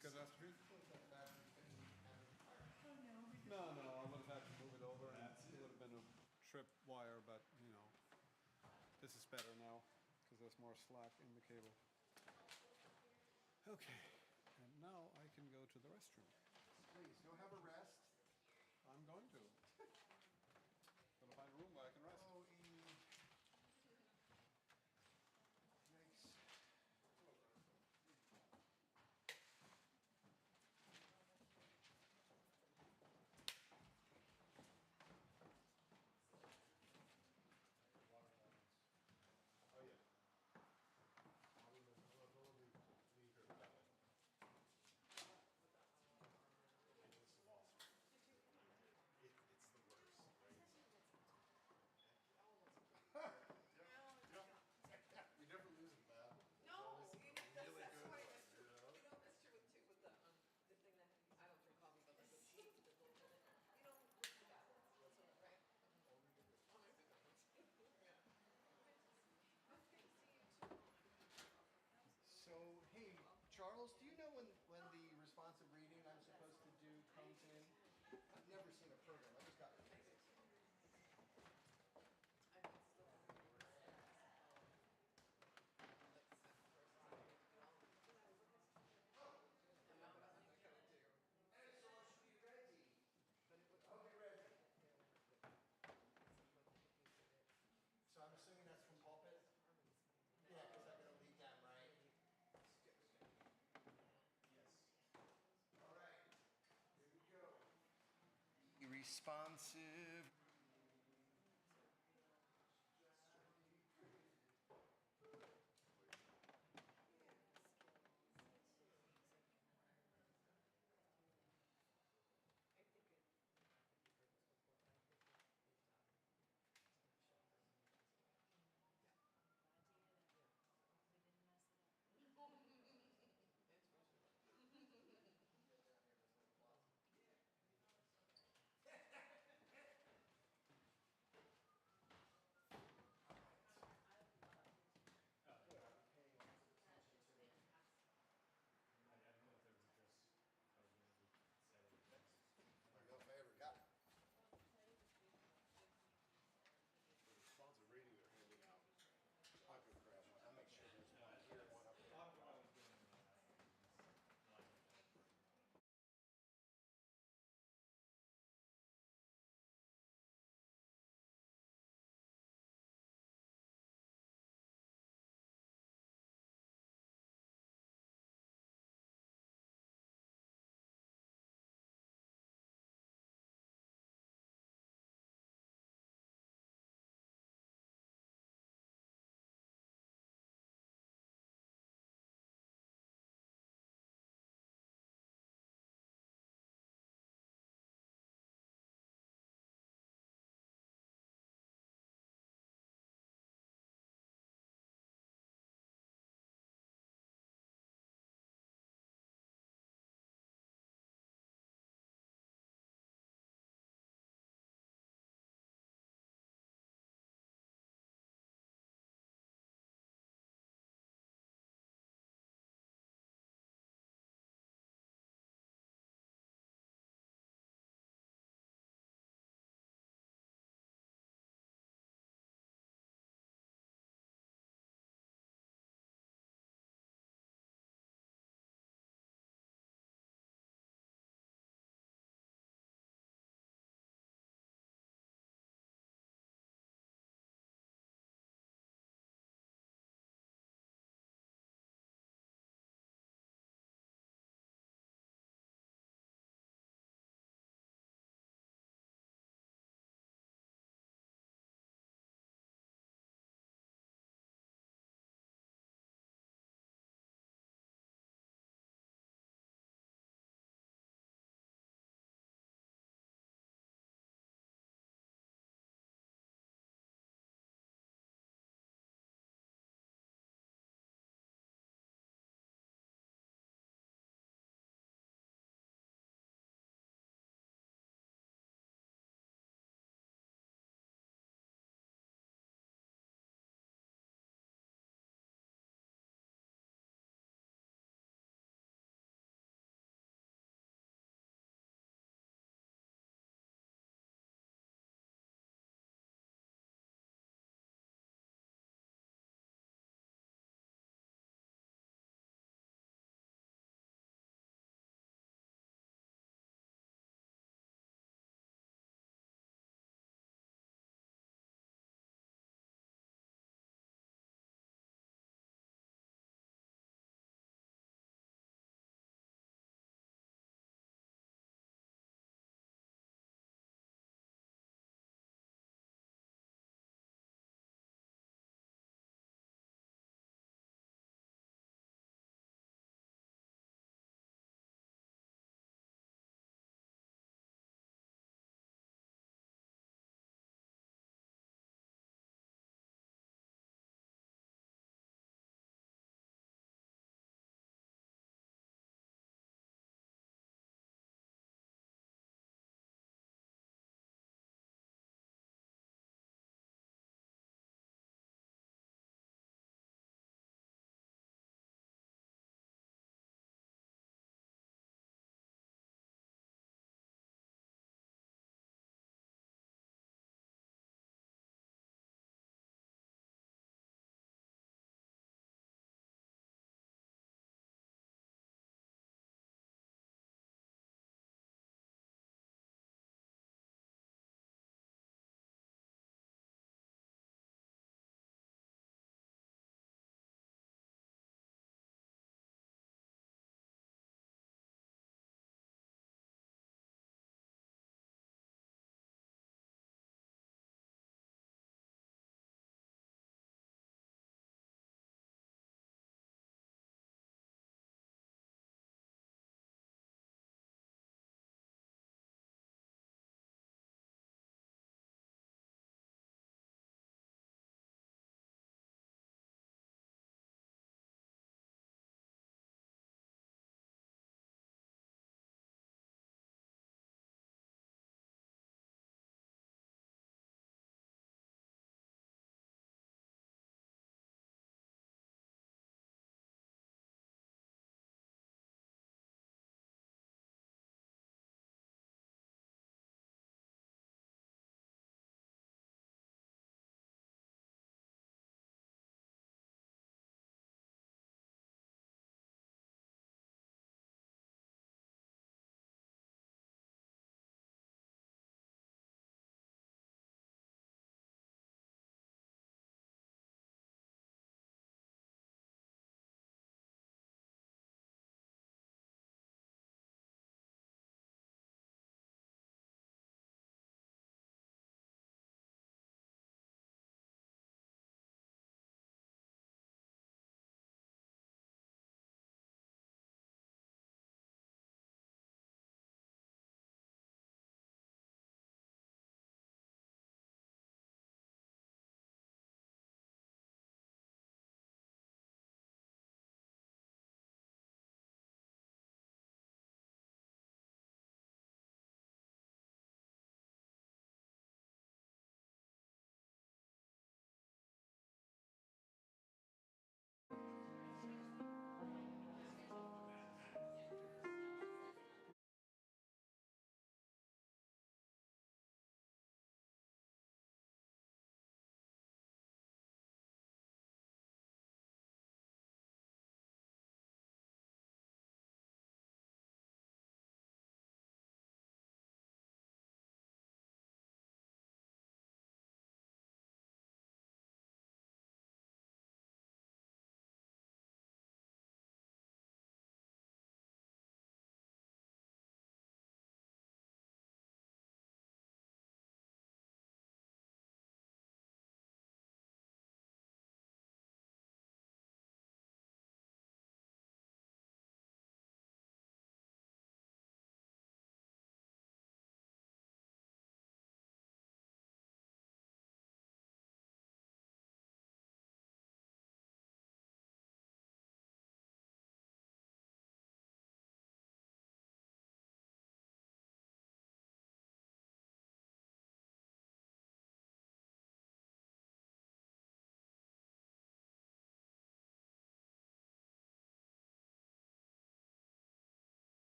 because that's street. Oh, no. No, no, I would have had to move it over, and it would have been a trip wire, but you know, this is better now because there's more slack in the cable. Okay, and now I can go to the restroom. Please, go have a rest. I'm going to. Gonna find a room where I can rest. Oh, Amy. Yikes. Oh, yeah. I'll leave her ballot. It's lost. It's the worst, right? You never lose a battle. No, that's Really why I good missed one, you. you know? You know, I missed you with too, with the thing that, I don't drink coffee, but like the sheet, the little bit, you know, with the balance, that's all right. Only the good ones. Yeah. Okay, see you too. So, hey, Charles, do you know when the responsive reading I'm supposed to do comes in? I've never seen a program. I just got it. I can still have the words. Like the second person, I can do all of them. I'm not gonna do. And so I should be ready. I'll be ready. So I'm assuming that's from pulpit? Yeah, because I'm going to lead them, right? Yes. All right. Here we go. Be responsive.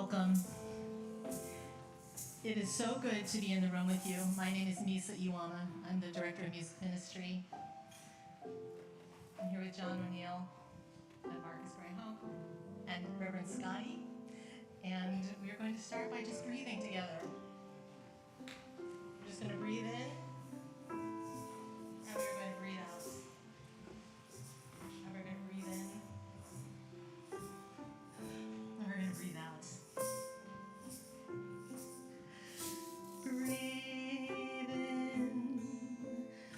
welcome. It is so good to be in the room with you. My name is Misa Iwama. I'm the Director of Music Ministry. I'm here with John O'Neill and Marcus Graham and Reverend Scotty. And we're going to start by just breathing together. We're just going to breathe in, and we're going to breathe out. And we're going to breathe in, and we're going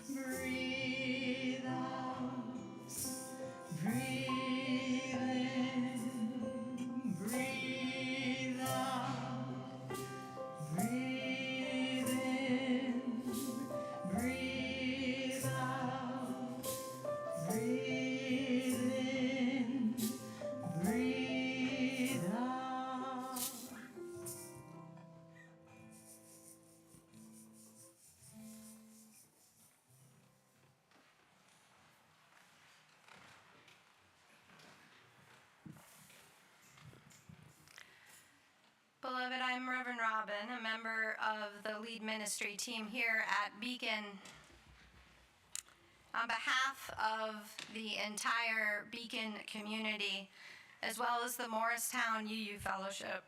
to breathe out. Breathe in, breathe out, breathe in, breathe out, breathe in, breathe out, breathe in, breathe out. Beloved, I'm Reverend Robin, a member of the lead ministry team here at Beacon. On behalf of the entire Beacon community, as well as the Morristown UU Fellowship,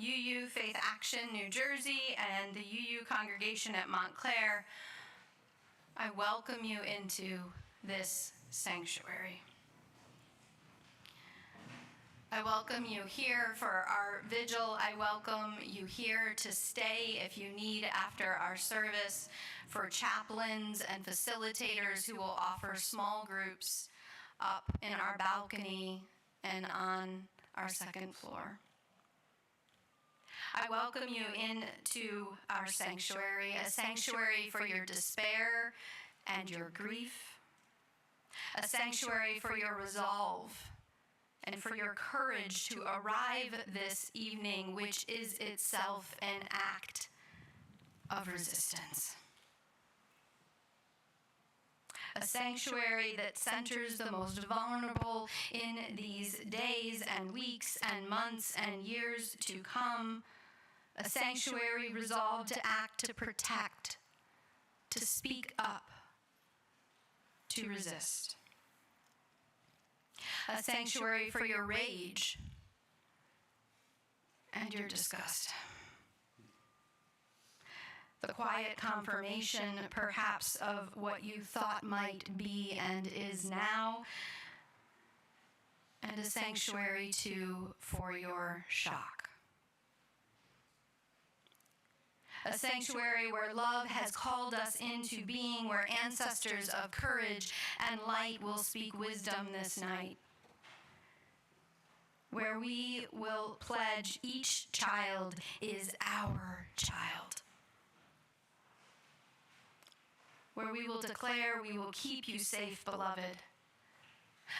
UU Faith Action New Jersey, and the UU congregation at Montclair, I welcome you into this sanctuary. I welcome you here for our vigil. I welcome you here to stay if you need after our service, for chaplains and facilitators who will offer small groups up in our balcony and on our second floor. I welcome you into our sanctuary, a sanctuary for your despair and your grief, a sanctuary for your resolve and for your courage to arrive this evening, which is itself an act of resistance. A sanctuary that centers the most vulnerable in these days and weeks and months and years to come. A sanctuary resolved to act, to protect, to speak up, to resist. A sanctuary for your rage and your disgust. The quiet confirmation, perhaps, of what you thought might be and is now, and a sanctuary, too, for your shock. A sanctuary where love has called us into being, where ancestors of courage and light will speak wisdom this night, where we will pledge each child is our child, where we will declare we will keep you safe, beloved.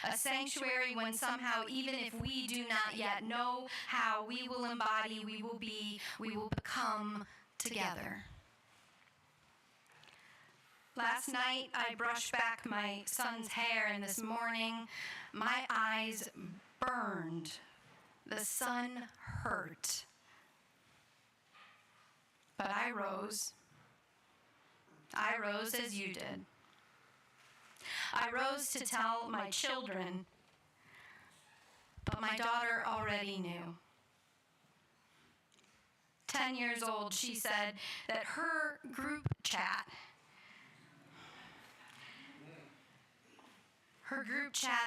A sanctuary when somehow, even if we do not yet know how, we will embody, we will be, we will become together. Last night, I brushed back my son's hair, and this morning, my eyes burned. The sun hurt. But I rose. I rose as you did. I rose to tell my children, but my daughter already knew. 10 years old, she said that her group chat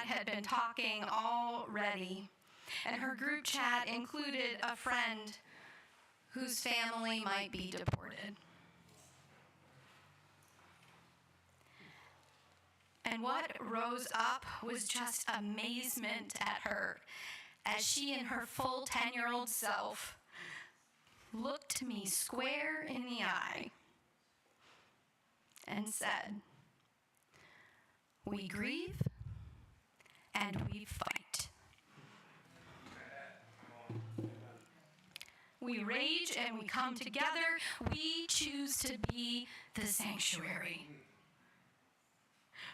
had been talking already, and her group chat included a friend whose family might be deported. And what rose up was just amazement at her as she and her full 10-year-old self looked me square in the eye and said, "We grieve and we fight. We rage and we come together. We choose to be the sanctuary.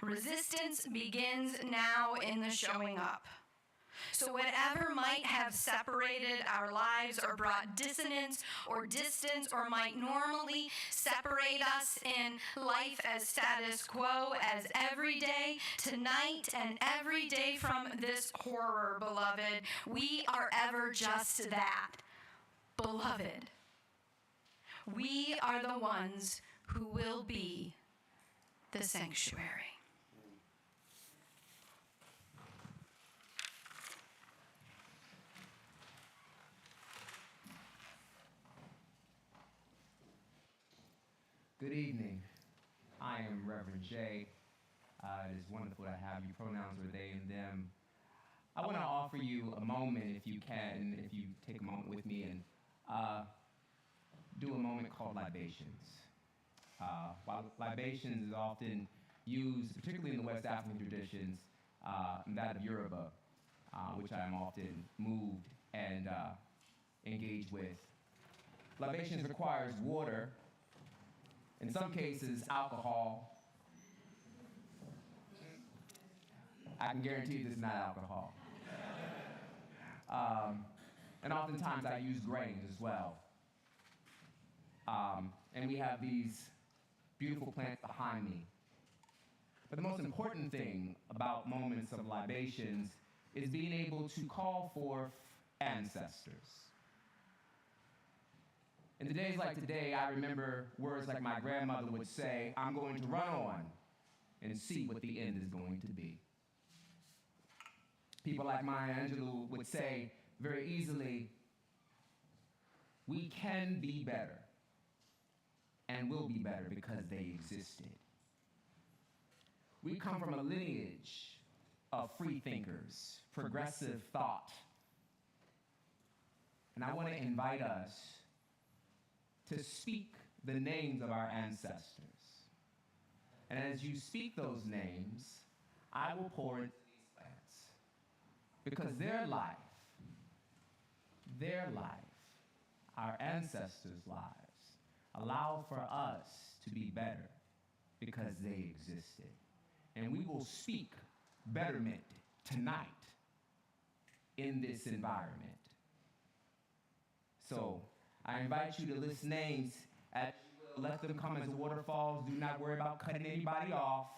Resistance begins now in the showing up. So whatever might have separated our lives or brought dissonance or distance or might normally separate us in life as status quo, as every day, tonight and every day from this horror, beloved, we are ever just that, beloved. We are the ones who will be the sanctuary. Good evening. I am Reverend Jay. It is wonderful to have you. Pronouns are they and them. I want to offer you a moment, if you can, if you take a moment with me and do a moment called Libations. While Libations is often used, particularly in the West African traditions, and that of Yoruba, which I am often moved and engaged with. Libations requires water, in some cases, alcohol. I can guarantee this is not alcohol. And oftentimes I use grains as well. And we have these beautiful plants behind me. But the most important thing about moments of libations is being able to call forth ancestors. In the days like today, I remember words like my grandmother would say, "I'm going to run on and see what the end is going to be." People like Maya Angelou would say very easily, "We can be better and will be better because they existed." We come from a lineage of free thinkers, progressive thought. And I want to invite us to speak the names of our ancestors. And as you speak those names, I will pour into these plants. Because their life, our ancestors' lives, allow for us to be better because they existed. And we will speak betterment tonight in this environment. So I invite you to list names as you will. Let them come as waterfalls. Do not worry about cutting anybody off.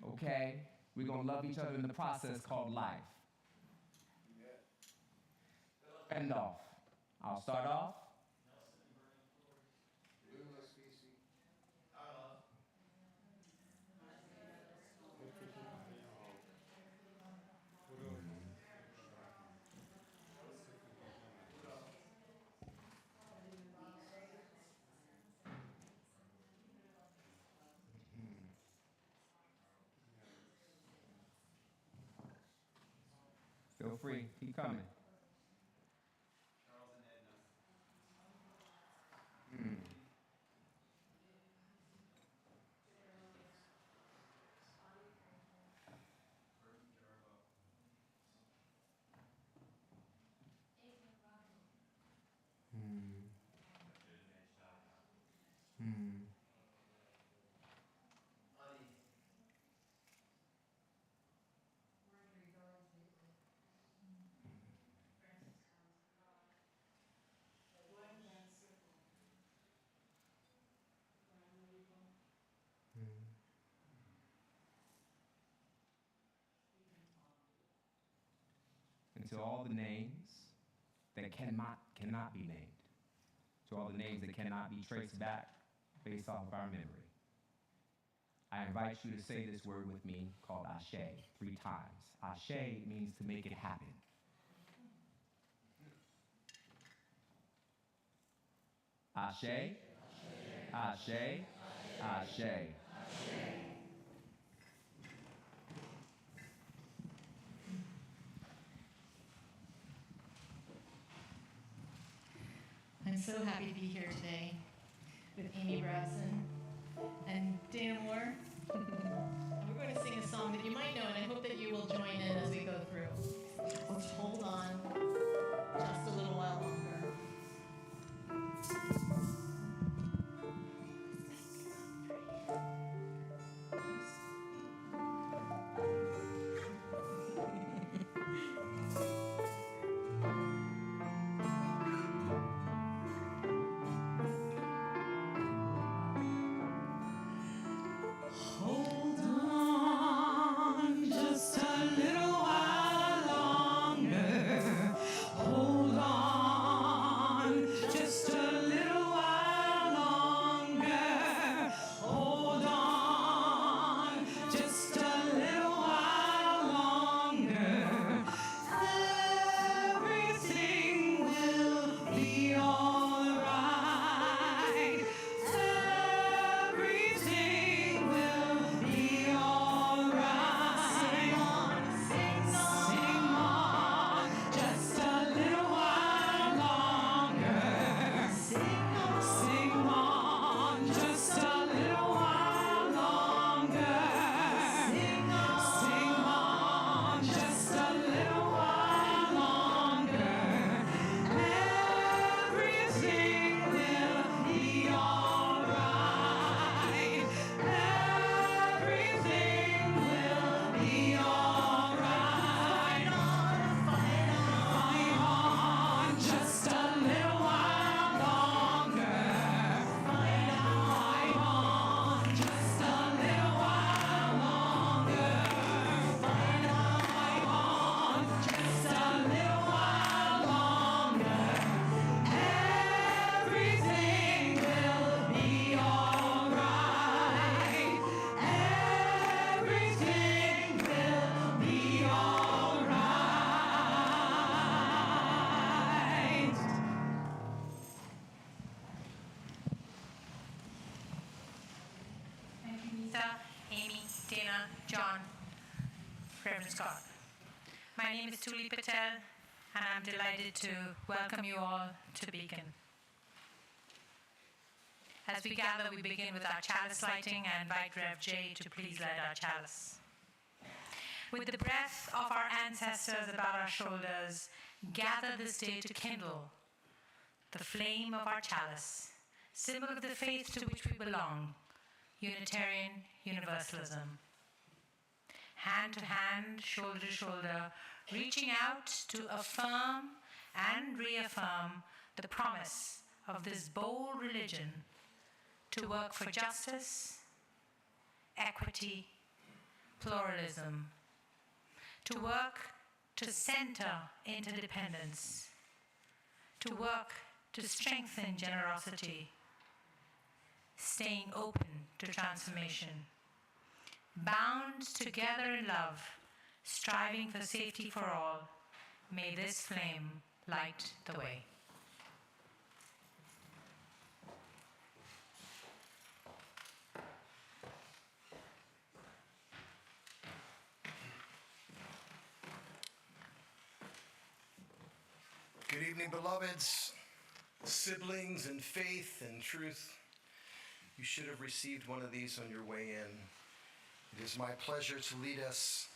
Okay? We're going to love each other in the process called life. Randolph. I'll start off. Feel free. Keep coming. And to all the names that cannot be named, to all the names that cannot be traced back based off of our memory, I invite you to say this word with me called Ashe 3 times. Ashe means to make it happen. Ashe, Ashe, Ashe. I'm so happy to be here today with Amy Brasson and Dana Moore. We're going to sing a song that you might know, and I hope that you will join in as we go through. Let's hold on just a little while longer. Amy, Dana, John, Reverend Scott. My name is Tuli Patel, and I'm delighted to welcome you all to Beacon. As we gather, we begin with our chalice lighting. I invite Rev J to please light our chalice. With the breath of our ancestors about our shoulders, gather this day to kindle the flame of our chalice, symbol of the faith to which we belong, Unitarian Universalism. Hand to hand, shoulder to shoulder, reaching out to affirm and reaffirm the promise of this bold religion to work for justice, equity, pluralism, to work to center interdependence, to work to strengthen generosity, staying open to transformation, bound together in love, striving for safety for all. May this flame light the way. Good evening, beloveds, siblings in faith and truth. You should have received one of these on your way in. It is my pleasure to lead us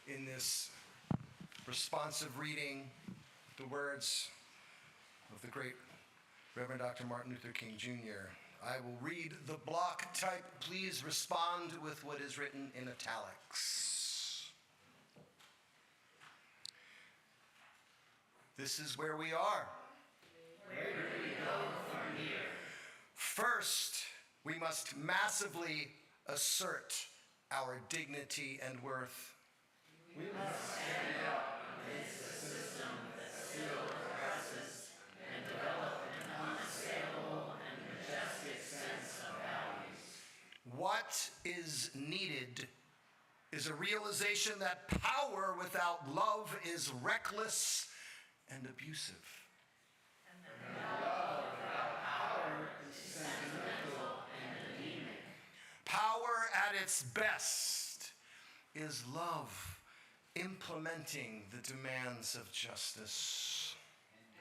in this responsive reading, the words of the great Reverend Dr. Martin Luther King Jr. I will read the block type. Please respond with what is written in italics. This is where we are. Where do we go from here? First, we must massively assert our dignity and worth. We must stand up against a system that still oppresses and develop an unassailable and majestic sense of values. What is needed is a realization that power without love is reckless and abusive. And love without power is sentimental and anemic. Power at its best is love implementing the demands of justice.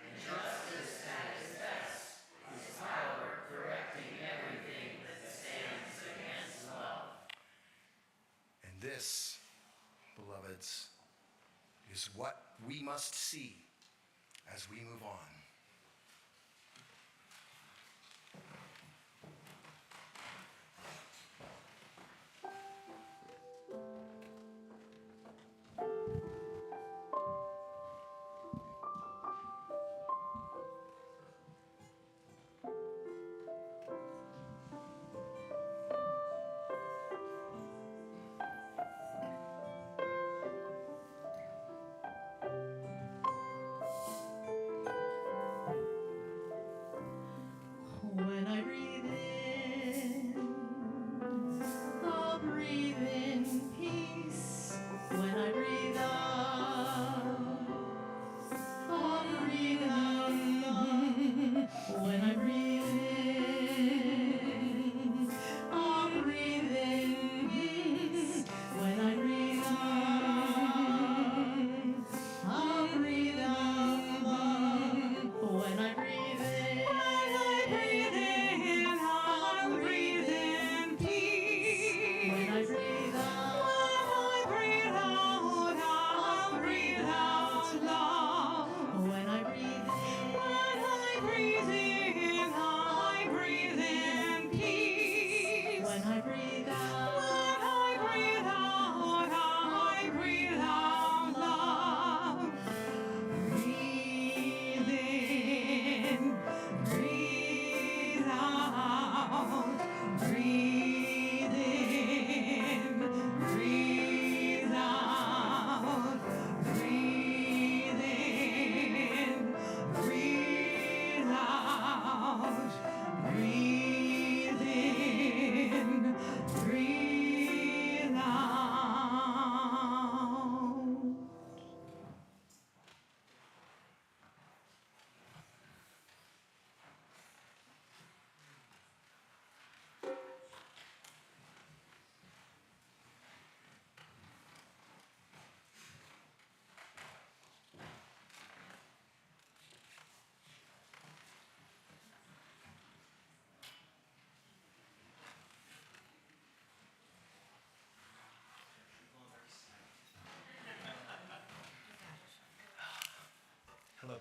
And justice at its best is power correcting everything that stands against love. And this, beloveds, is what we must see as we move on.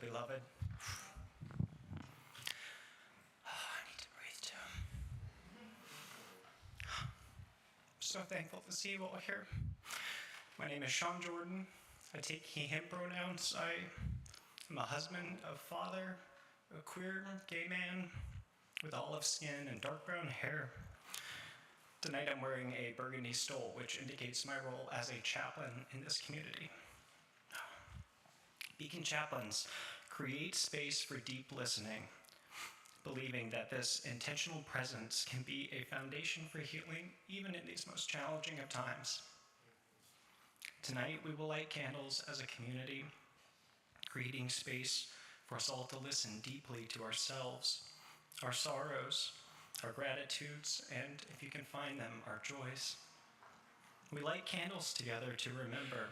beloved. I need to breathe too. So thankful to see you all here. My name is Sean Jordan. I take he, him pronouns. I am a husband, a father, a queer gay man with olive skin and dark brown hair. Tonight I'm wearing a burgundy stole, which indicates my role as a chaplain in this community. Beacon chaplains create space for deep listening, believing that this intentional presence can be a foundation for healing even in these most challenging of times. Tonight we will light candles as a community, creating space for us all to listen deeply to ourselves, our sorrows, our gratitudes, and if you can find them, our joys. We light candles together to remember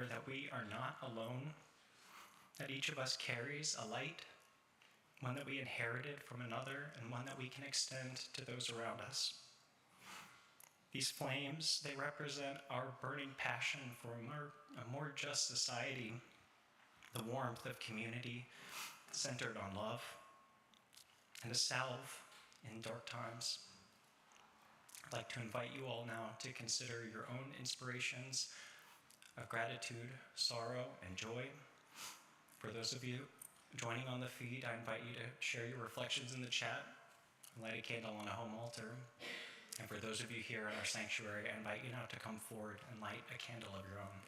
that we are not alone, that each of us carries a light, one that we inherited from another, and one that we can extend to those around us. These flames, they represent our burning passion for a more just society, the warmth of community centered on love, and a salve in dark times. I'd like to invite you all now to consider your own inspirations of gratitude, sorrow, and joy. For those of you joining on the feed, I invite you to share your reflections in the chat and light a candle on a home altar. And for those of you here in our sanctuary, I invite you now to come forward and light a candle of your own.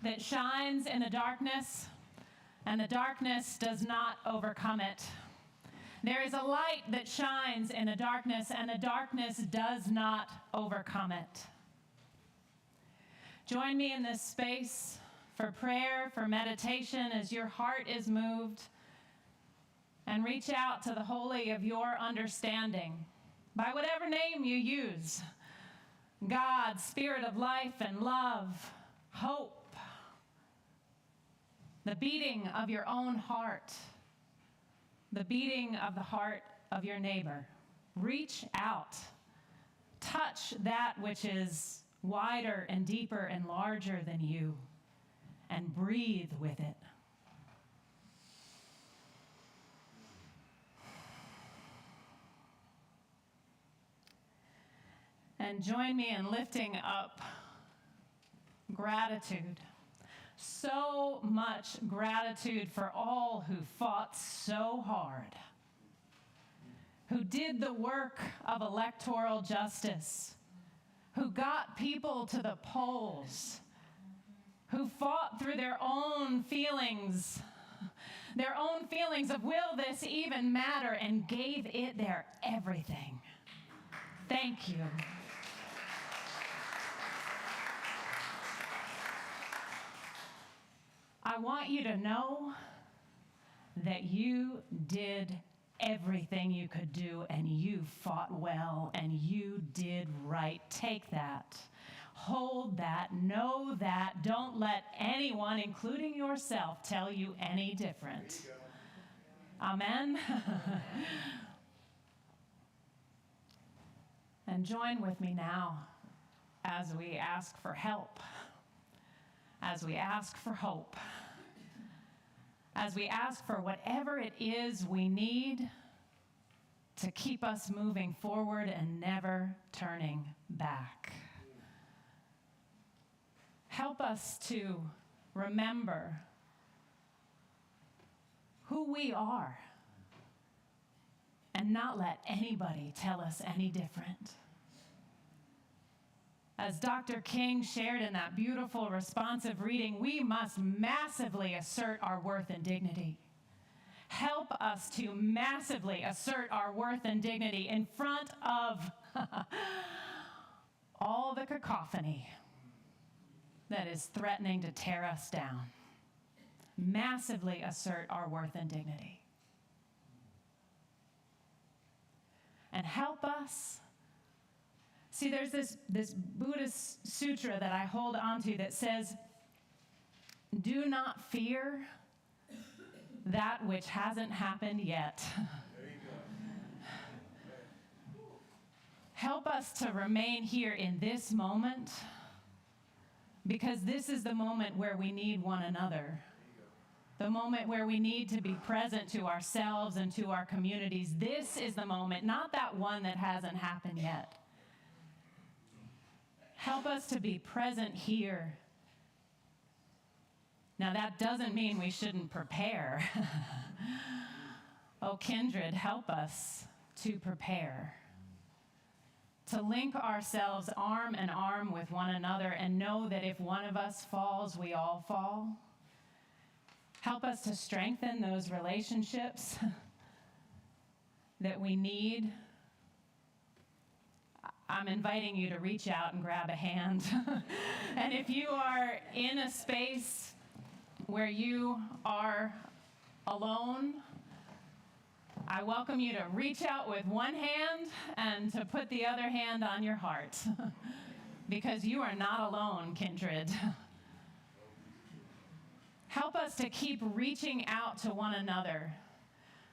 that shines in the darkness, and the darkness does not overcome it. There is a light that shines in the darkness, and the darkness does not overcome it. Join me in this space for prayer, for meditation, as your heart is moved, and reach out to the holy of your understanding by whatever name you use. God, Spirit of life and love, hope, the beating of your own heart, the beating of the heart of your neighbor. Reach out. Touch that which is wider and deeper and larger than you, and breathe with it. And join me in lifting up gratitude. So much gratitude for all who fought so hard, who did the work of electoral justice, who got people to the polls, who fought through their own feelings of will this even matter, and gave it their everything. Thank you. I want you to know that you did everything you could do, and you fought well, and you did right. Take that. Hold that. Know that. Don't let anyone, including yourself, tell you any different. Amen? And join with me now as we ask for help, as we ask for hope, as we ask for whatever it is we need to keep us moving forward and never turning back. Help us to remember who we are and not let anybody tell us any different. As Dr. King shared in that beautiful responsive reading, we must massively assert our worth and dignity. Help us to massively assert our worth and dignity in front of all the cacophony that is threatening to tear us down. Massively assert our worth and dignity. And help us. See, there's this Buddhist sutra that I hold onto that says, do not fear that which hasn't happened yet. There you go. Help us to remain here in this moment, because this is the moment where we need one another. The moment where we need to be present to ourselves and to our communities. This is the moment, not that one that hasn't happened yet. Help us to be present here. Now, that doesn't mean we shouldn't prepare. Oh, kindred, help us to prepare. To link ourselves arm in arm with one another and know that if one of us falls, we all fall. Help us to strengthen those relationships that we need. I'm inviting you to reach out and grab a hand. And if you are in a space where you are alone, I welcome you to reach out with one hand and to put the other hand on your heart. Because you are not alone, kindred. Help us to keep reaching out to one another,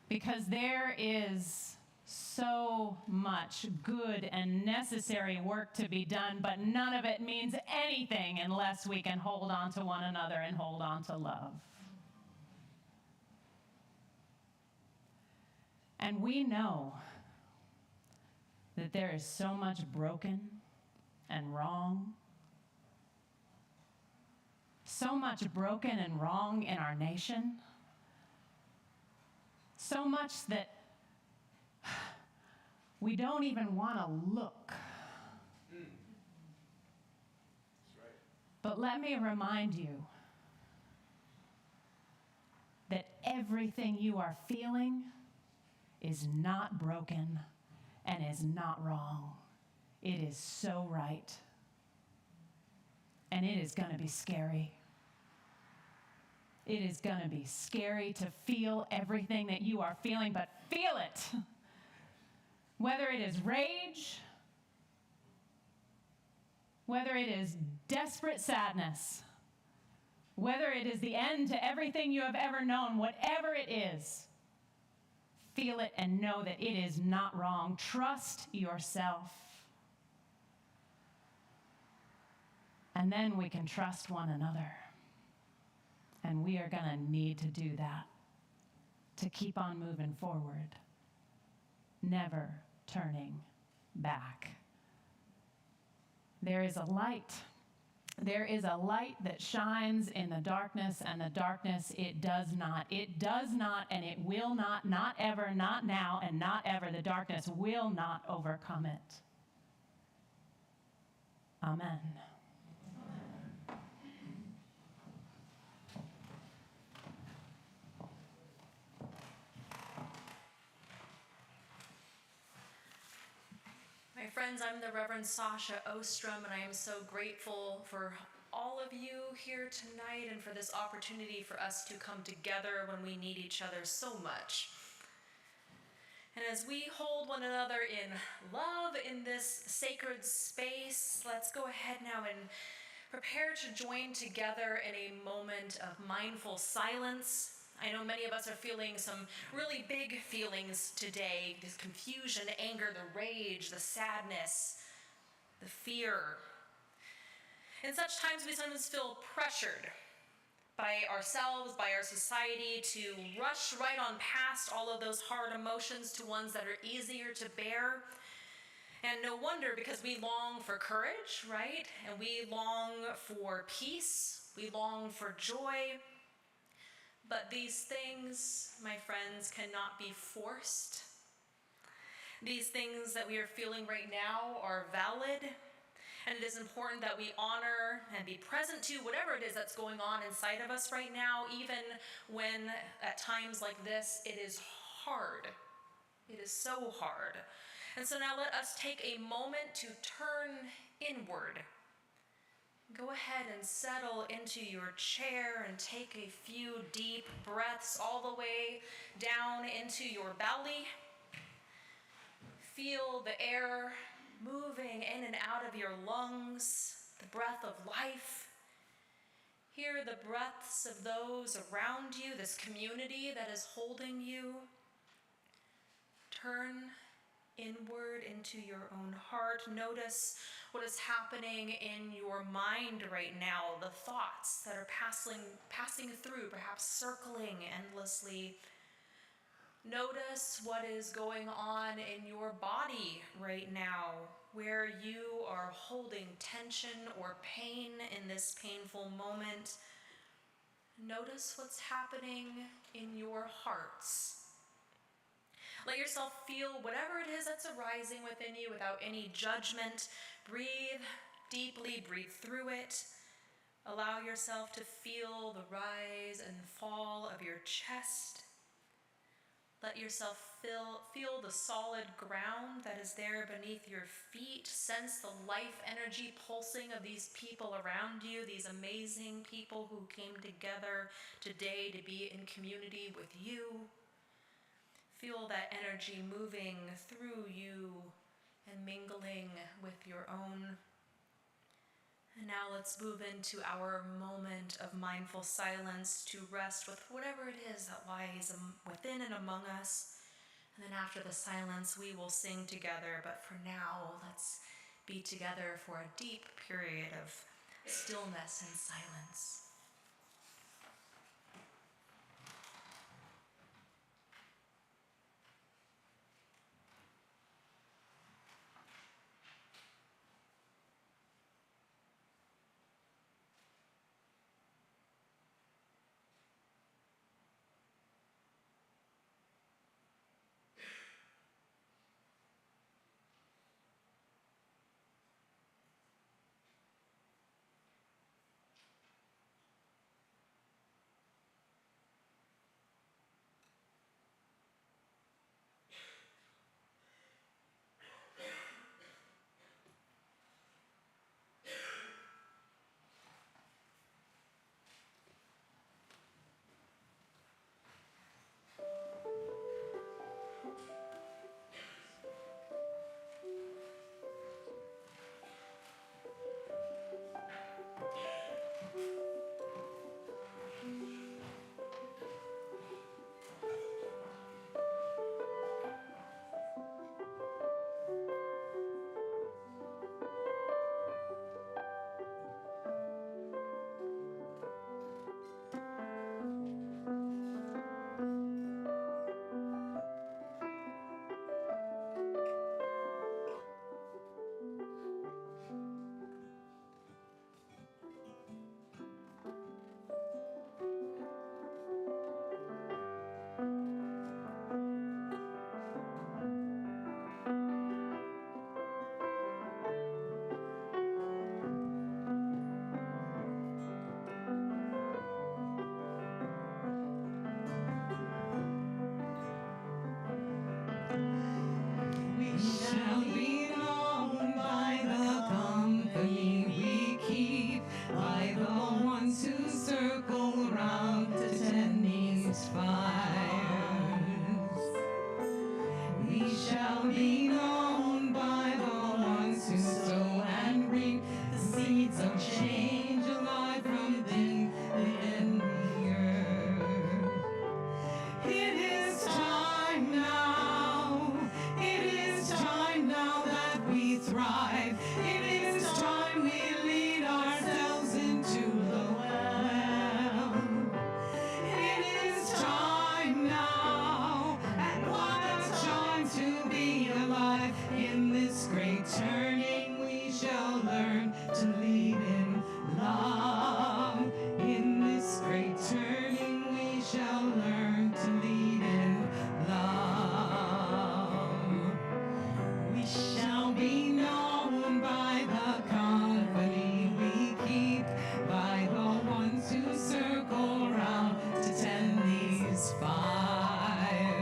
because there is so much good and necessary work to be done, but none of it means anything unless we can hold on to one another and hold on to love. And we know that there is so much broken and wrong, so much broken and wrong in our nation, so much that we don't even want to look. That's right. But let me remind you everything you are feeling is not broken and is not wrong. It is so right. And it is going to be scary. It is going to be scary to feel everything that you are feeling, but feel it. Whether it is rage, whether it is desperate sadness, whether it is the end to everything you have ever known, whatever it is, feel it and know that it is not wrong. Trust yourself. And then we can trust one another. And we are going to need to do that to keep on moving forward, never turning back. There is a light. There is a light that shines in the darkness, and the darkness, it does not, and it will not ever, not now, and not ever. The darkness will not overcome it. Amen. My friends, I'm the Reverend Sasha Ostrom, and I am so grateful for all of you here tonight and for this opportunity for us to come together when we need each other so much. And as we hold one another in love in this sacred space, let's go ahead now and prepare to join together in a moment of mindful silence. I know many of us are feeling some really big feelings today. This confusion, anger, the rage, the sadness, the fear. In such times, we sometimes feel pressured by ourselves, by our society, to rush right on past all of those hard emotions to ones that are easier to bear. And no wonder, because we long for courage, right? And we long for peace. We long for joy. But these things, my friends, cannot be forced. These things that we are feeling right now are valid, and it is important that we honor and be present to whatever it is that's going on inside of us right now, even when at times like this it is hard. It is so hard. And so now let us take a moment to turn inward. Go ahead and settle into your chair and take a few deep breaths all the way down into your belly. Feel the air moving in and out of your lungs, the breath of life. Hear the breaths of those around you, this community that is holding you. Turn inward into your own heart. Notice what is happening in your mind right now, the thoughts that are passing through, perhaps circling endlessly. Notice what is going on in your body right now, where you are holding tension or pain in this painful moment. Notice what's happening in your hearts. Let yourself feel whatever it is that's arising within you without any judgment. Breathe deeply, breathe through it. Allow yourself to feel the rise and fall of your chest. Let yourself feel the solid ground that is there beneath your feet. Sense the life energy pulsing of these people around you, these amazing people who came together today to be in community with you. Feel that energy moving through you and mingling with your own. And now let's move into our moment of mindful silence to rest with whatever it is that lies within and among us. And then after the silence, we will sing together. But for now, let's be together for a deep period of stillness and silence. shall learn to lead in love. We shall be known by the company we keep, by the ones who circle round to tend these fires.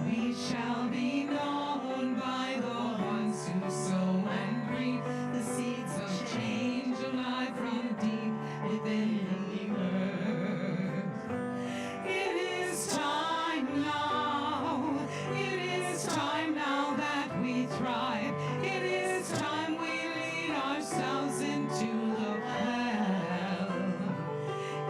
We shall be known by the ones who sow and reap the seeds of change alive from deep within the earth. It is time now. It is time now that we thrive. It is time we lead ourselves into the well.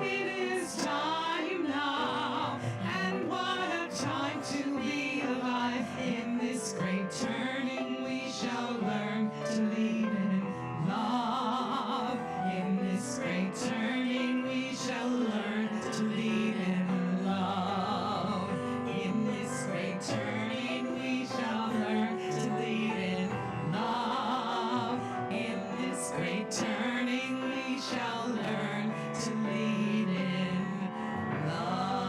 It is time now, and what a time to be alive. In this great turning we shall learn to lead in love. In this great turning we shall learn to lead in love. In this great turning we shall learn to lead in love. In this great turning we shall learn to lead in love.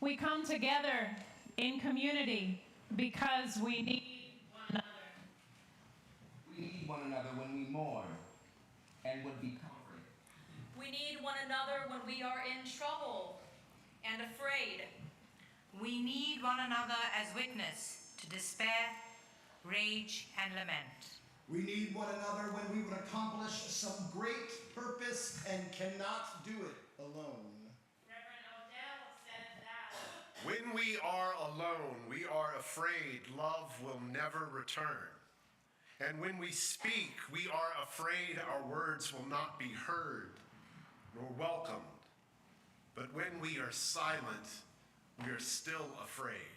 We come together in community because we need one another. We need one another when we mourn and would be comforted. We need one another when we are in trouble and afraid. We need one another as witness to despair, rage, and lament. We need one another when we would accomplish some great purpose and cannot do it alone. Reverend Odell said that. When we are alone, we are afraid love will never return. And when we speak, we are afraid our words will not be heard nor welcomed. But when we are silent, we are still afraid.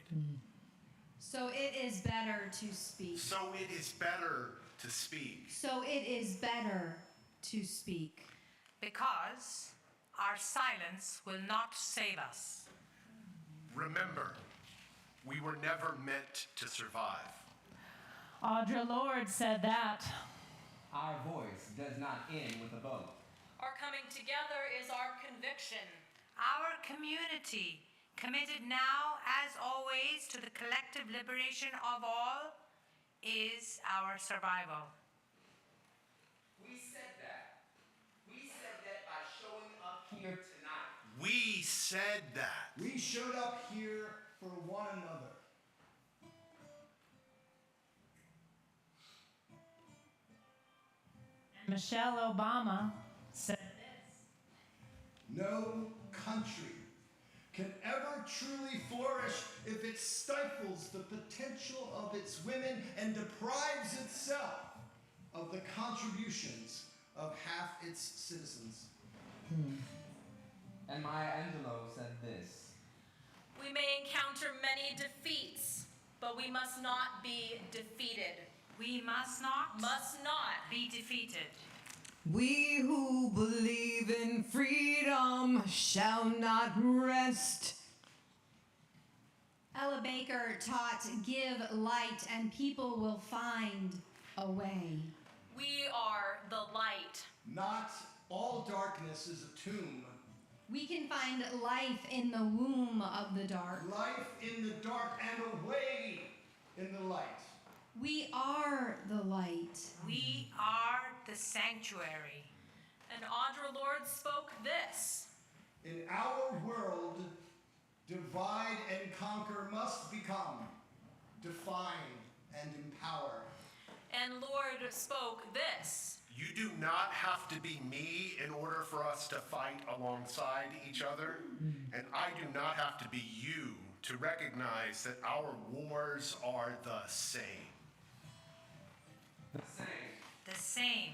So it is better to speak. So it is better to speak. So it is better to speak. Because our silence will not save us. Remember, we were never meant to survive. Audre Lorde said that. Our voice does not end with a vote. Our coming together is our conviction. Our community, committed now as always to the collective liberation of all, is our survival. We said that. We said that by showing up here tonight. We said that. We showed up here for one another. Michelle Obama said this. No country can ever truly flourish if it stifles the potential of its women and deprives itself of the contributions of half its citizens. And Maya Angelou said this. We may encounter many defeats, but we must not be defeated. We must not be defeated. We who believe in freedom shall not rest. Ella Baker taught, give light and people will find a way. We are the light. Not all darkness is a tomb. We can find life in the womb of the dark. Life in the dark and away in the light. We are the light. We are the sanctuary. And Audre Lorde spoke this. In our world, divide and conquer must become define and empower. And Lorde spoke this. You do not have to be me in order for us to fight alongside each other. And I do not have to be you to recognize that our wars are the same. The same.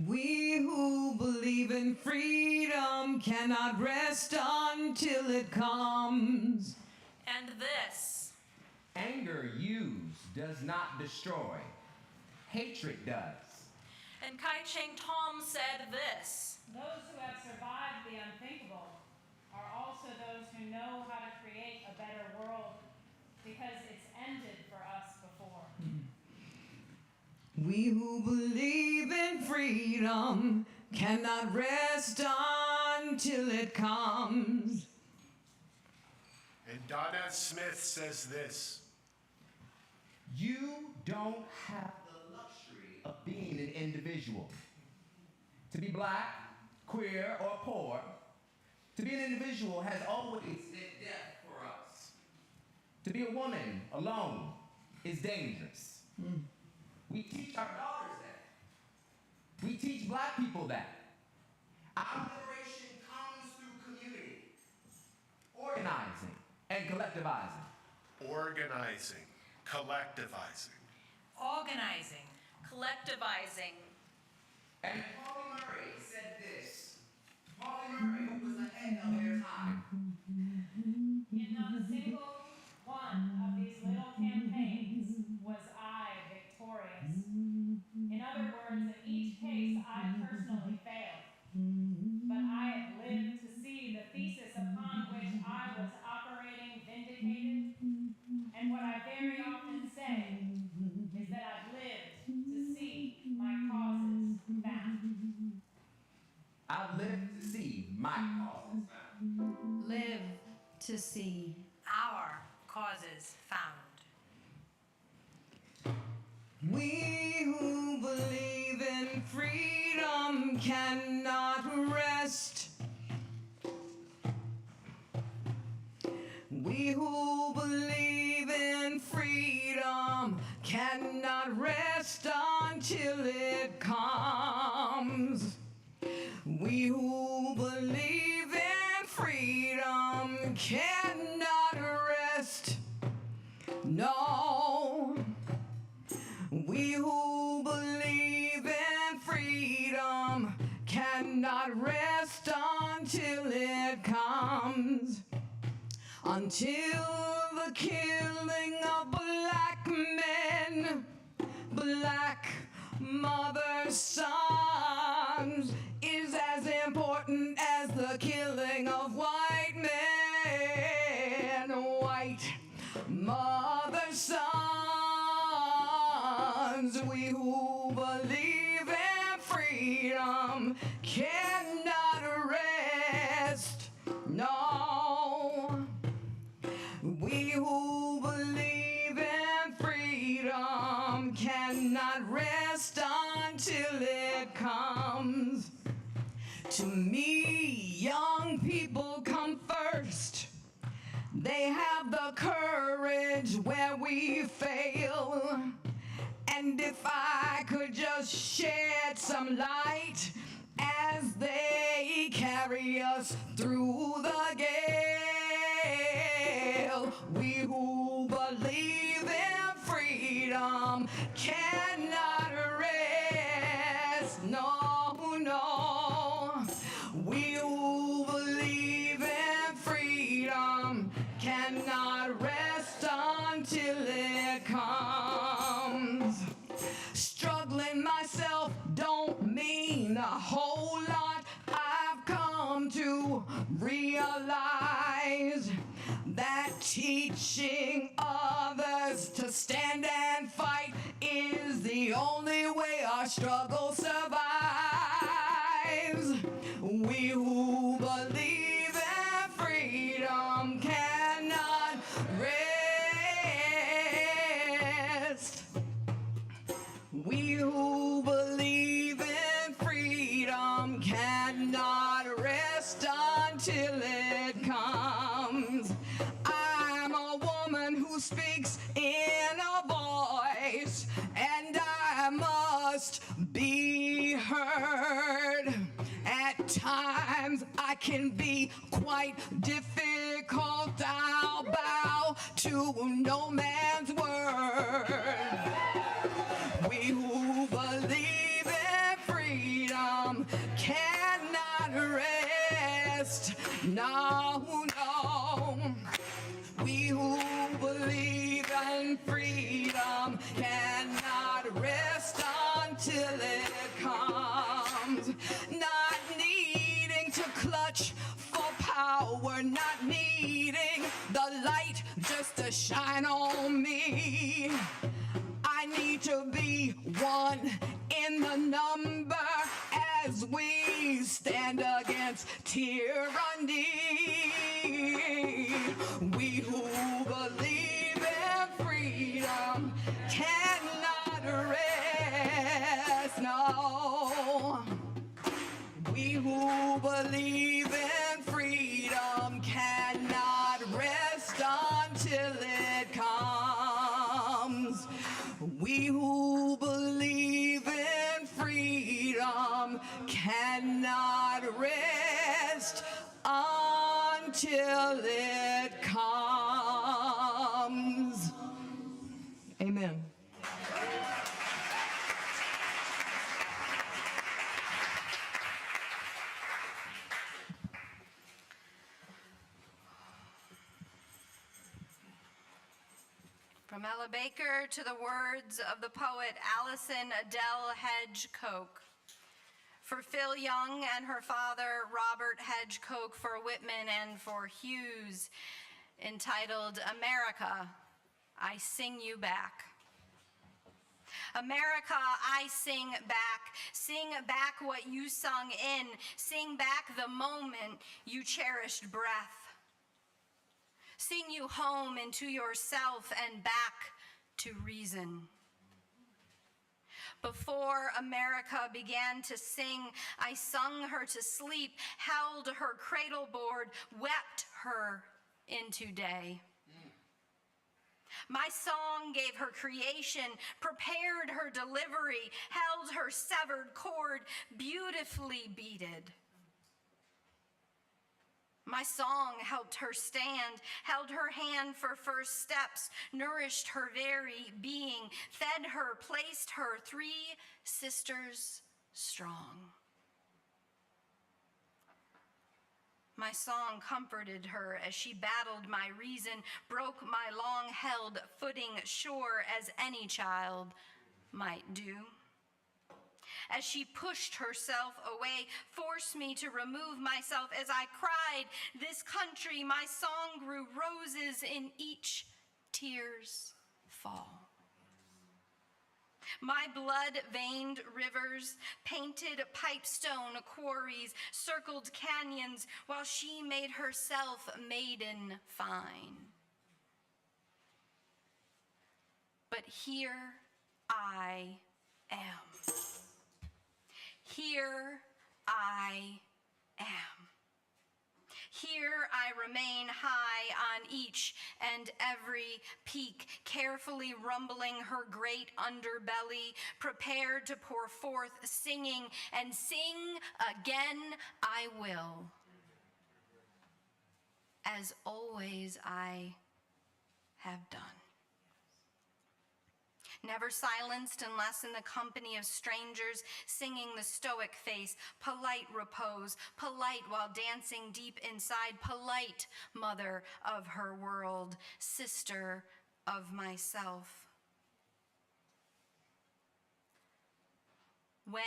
We who believe in freedom cannot rest until it comes. And this. Anger used does not destroy. Hatred does. And Kai Cheng Tom said this. Those who have survived the unthinkable are also those who know how to create a better world because it's ended for us before. We who believe in freedom cannot rest until it comes. And Donna Smith says this. You don't have the luxury of being an individual. To be black, queer, or poor, to be an individual has always meant death for us. To be a woman alone is dangerous. We teach our daughters that. We teach black people that. Our liberation comes through community, organizing, and collectivizing. Organizing, collectivizing. Organizing, collectivizing. And Pauli Murray said this. Pauli Murray, who was ahead of their time. In not a single one of these little campaigns was I victorious. In other words, in each case, I personally failed. But I have lived to see the thesis upon which I was operating vindicated. And what I very often say is that I've lived to see my causes found. I've lived to see my causes found. Live to see Our causes found. We who believe in freedom cannot rest. We who believe in freedom cannot rest until it comes. We who believe in freedom cannot rest. No. We who believe in freedom cannot rest until it comes. Until the killing of black men, black mothers' sons is as important as the killing of white men, white mothers' sons. We who believe in freedom cannot rest, no. We who believe in freedom cannot rest until it comes. To me, young people come first. They have the courage where we fail. And if I could just shed some light as they carry us through the gale, we who believe in freedom cannot rest, no, no. We who believe in freedom cannot rest until it comes. Struggling myself don't mean a whole lot. I've come to realize that teaching others to stand and fight is the only way our struggle survives. We who believe in freedom cannot rest. We who believe in freedom cannot rest until it comes. I'm a woman who speaks in a voice, and I must be heard. At times I can be quite difficult. I'll bow to no man's word. We who believe in freedom cannot rest. No, no. We who believe in cannot rest until it comes. Not needing to clutch for power, not needing the light just to shine on me. I need to be one in the number as we stand against tyranny. We who believe in freedom cannot rest, no. We who believe in freedom cannot rest until it comes. We who believe in freedom cannot rest until it comes. Amen. From Ella Baker to the words of the poet Allison Adele Hedge Coke. For Phil Young and her father, Robert Hedge Coke, for Whitman and for Hughes, entitled America, I Sing You Back. America, I sing back what you sung in, sing back the moment you cherished breath. Sing you home into yourself and back to reason. Before America began to sing, I sung her to sleep, held her cradle board, wept her into day. My song gave her creation, prepared her delivery, held her severed cord, beautifully beaded. My song helped her stand, held her hand for first steps, nourished her very being, fed her, placed her 3 sisters strong. My song comforted her as she battled my reason, broke my long-held footing, sure as any child might do. As she pushed herself away, forced me to remove myself as I cried, this country, my song grew roses in each tear's fall. My blood-veined rivers, painted pipestone quarries, circled canyons, while she made herself maiden fine. But here I am. Here I am. Here I remain high on each and every peak, carefully rumbling her great underbelly, prepared to pour forth singing, and sing again I will. As always I have done. Never silenced unless in the company of strangers, singing the stoic face, polite repose, polite while dancing deep inside, polite mother of her world, sister of myself. When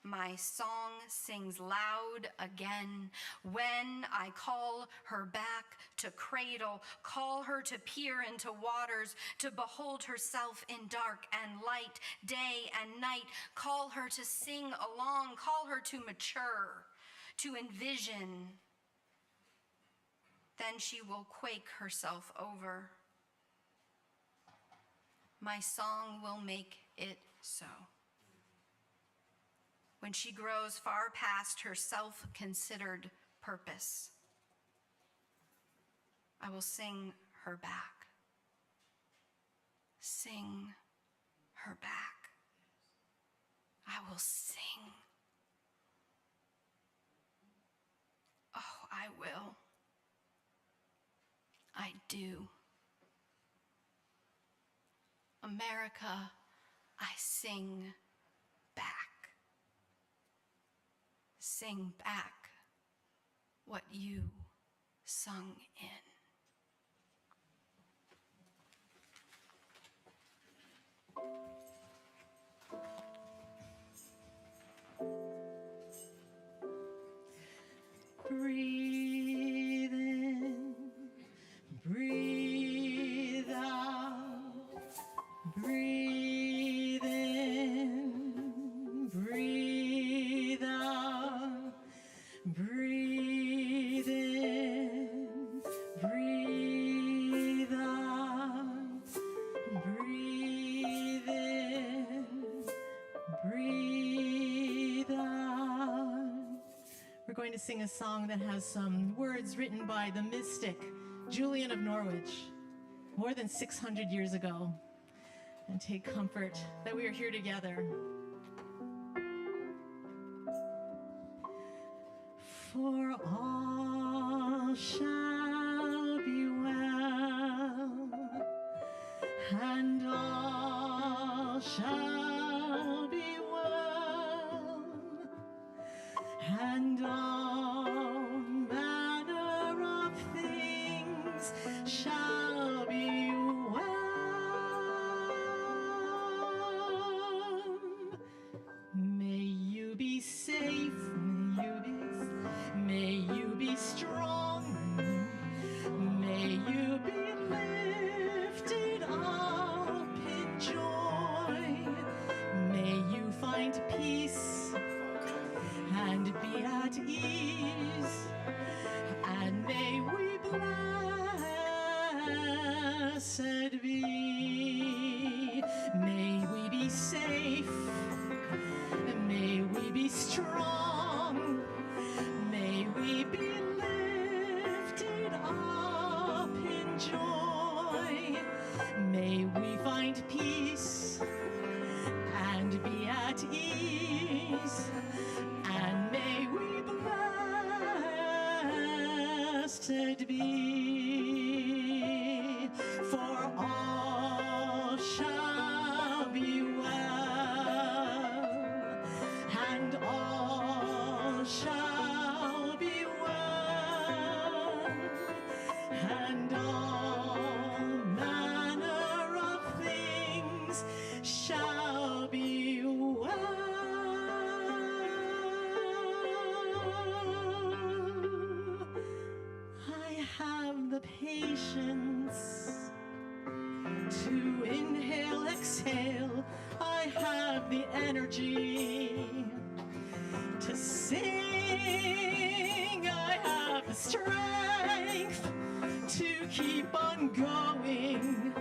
my song sings loud again, when I call her back to cradle, call her to peer into waters, to behold herself in dark and light, day and night, call her to sing along, call her to mature, to envision, then she will quake herself over. My song will make it so. When she grows far past her self-considered purpose, I will sing her back. Sing her back. I will sing. Oh, I will. I do. America, I sing back. Sing back what you sung in. going to sing a song that has some words written by the mystic Julian of Norwich more than 600 years ago, and take comfort that we are here together. For all shall be well, and all shall be well, and all manner of things shall be well. May you be safe, may you be strong, may you be lifted up in joy, may you find peace and be at ease, and may we blessed be. May we be safe, may we be strong, may we be lifted up in joy, may we find peace and be at ease, and may we blessed be. For all shall be well, and all shall be well, and all manner of things shall be well. I have the patience to inhale, exhale. I have the energy to sing. I have the strength to keep on going,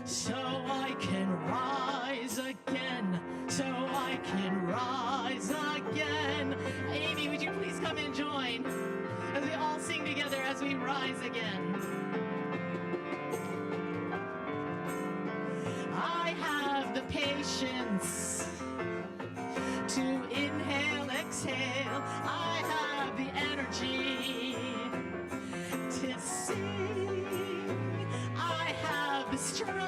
so I can rise again, so I can rise again. Amy, would you please come and join as we all sing together as we rise again? I have the patience to inhale, exhale. I have the energy to sing. I have the strength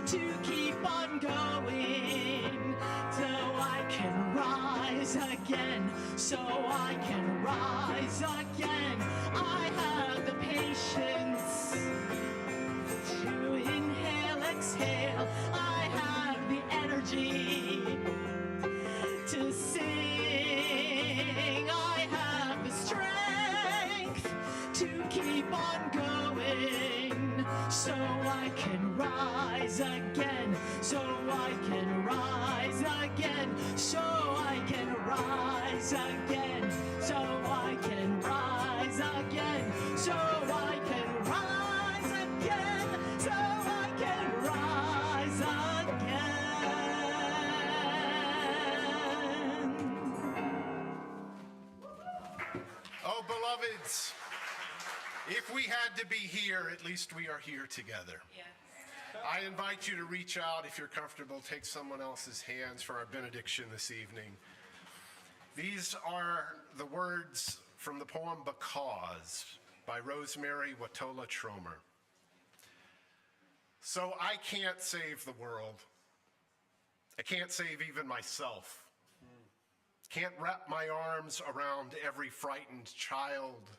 to keep on going, so I can rise again, so I can rise again. I have the patience to inhale, exhale. I have the energy to sing. I have the strength to keep on going, so I can rise again, so I can rise again, so I can rise again, so I can rise again, so I can rise again, so I can rise again. Oh, beloveds, if we had to be here, at least we are here together. I invite you to reach out if you're comfortable, take someone else's hands for our benediction this evening. These are the words from the poem Because by Rosemary Watola Tromer. So I can't save the world. I can't save even myself. Can't wrap my arms around every frightened child.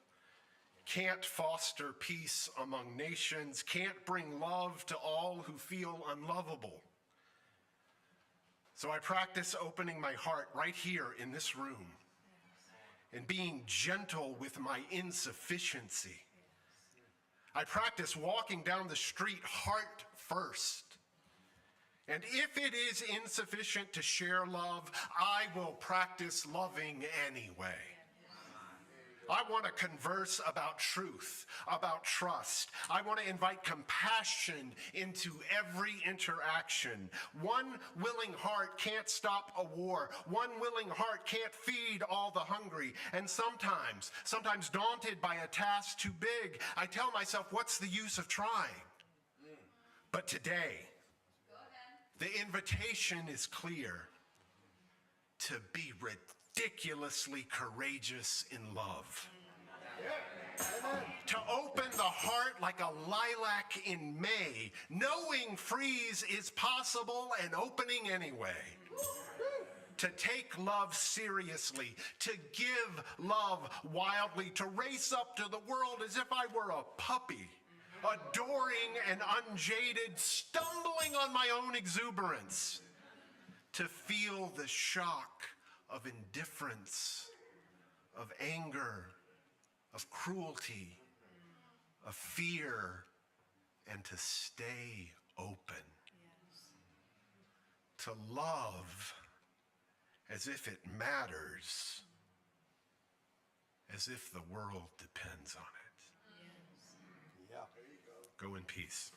Can't foster peace among nations. Can't bring love to all who feel unlovable. So I practice opening my heart right here in this room and being gentle with my insufficiency. I practice walking down the street heart first. And if it is insufficient to share love, I will practice loving anyway. I want to converse about truth, about trust. I want to invite compassion into every interaction. One willing heart can't stop a war. One willing heart can't feed all the hungry. And sometimes daunted by a task too big, I tell myself, what's the use of trying? But today, the invitation is clear: to be ridiculously courageous in love. To open the heart like a lilac in May, knowing freeze is possible and opening anyway. To take love seriously, to give love wildly, to race up to the world as if I were a puppy, adoring and unjaded, stumbling on my own exuberance. To feel the shock of indifference, of anger, of cruelty, of fear, and to stay open. To love as if it matters, as if the world depends on it. Go in peace.